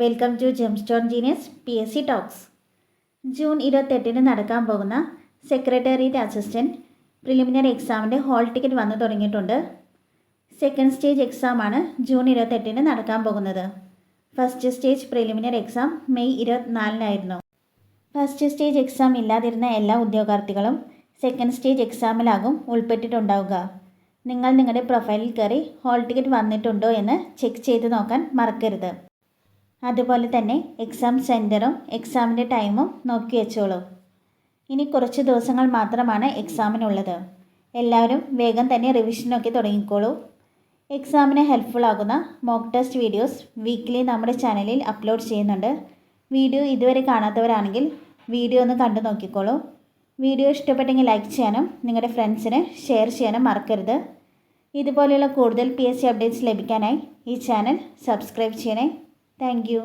Welcome to gemstone genius PSC talks. June 28-ന് നടക്കാൻ പോകുന്ന സെക്രട്ടേറിയറ്റ് അസിസ്റ്റൻറ്റ് പ്രിലിമിനറി എക്സാമിൻ്റെ ഹോൾ ടിക്കറ്റ് വന്നു തുടങ്ങിയിട്ടുണ്ട്. സെക്കൻഡ് സ്റ്റേജ് എക്സാമാണ് ജൂൺ 28-ന് നടക്കാൻ പോകുന്നത്. First stage preliminary exam May 24-നായിരുന്നു. ഫസ്റ്റ് സ്റ്റേജ് എക്സാം ഇല്ലാതിരുന്ന എല്ലാ ഉദ്യോഗാർത്ഥികളും സെക്കൻഡ് സ്റ്റേജ് എക്സാമിലാകും ഉൾപ്പെട്ടിട്ടുണ്ടാവുക. നിങ്ങൾ നിങ്ങളുടെ പ്രൊഫൈലിൽ കയറി ഹോൾ ടിക്കറ്റ് വന്നിട്ടുണ്ടോ എന്ന് ചെക്ക് ചെയ്ത് നോക്കാൻ മറക്കരുത്. അതുപോലെ തന്നെ എക്സാം സെൻറ്ററും എക്സാമിൻ്റെ ടൈമും നോക്കി വെച്ചോളൂ. ഇനി കുറച്ച് ദിവസങ്ങൾ മാത്രമാണ് എക്സാമിനുള്ളത്. എല്ലാവരും വേഗം തന്നെ റിവിഷനൊക്കെ തുടങ്ങിക്കോളൂ. എക്സാമിന് ഹെൽപ്ഫുൾ ആകുന്ന മോക്ക് ടെസ്റ്റ് വീഡിയോസ് വീക്ക്ലി നമ്മുടെ ചാനലിൽ അപ്ലോഡ് ചെയ്യുന്നുണ്ട്. വീഡിയോ ഇതുവരെ കാണാത്തവരാണെങ്കിൽ വീഡിയോ ഒന്ന് കണ്ടു നോക്കിക്കോളൂ. വീഡിയോ ഇഷ്ടപ്പെട്ടെങ്കിൽ ലൈക്ക് ചെയ്യാനും നിങ്ങളുടെ ഫ്രണ്ട്സിന് ഷെയർ ചെയ്യാനും മറക്കരുത്. ഇതുപോലെയുള്ള കൂടുതൽ PSC അപ്ഡേറ്റ്സ് ലഭിക്കാനായി ഈ ചാനൽ സബ്സ്ക്രൈബ് ചെയ്യണേ. Thank you.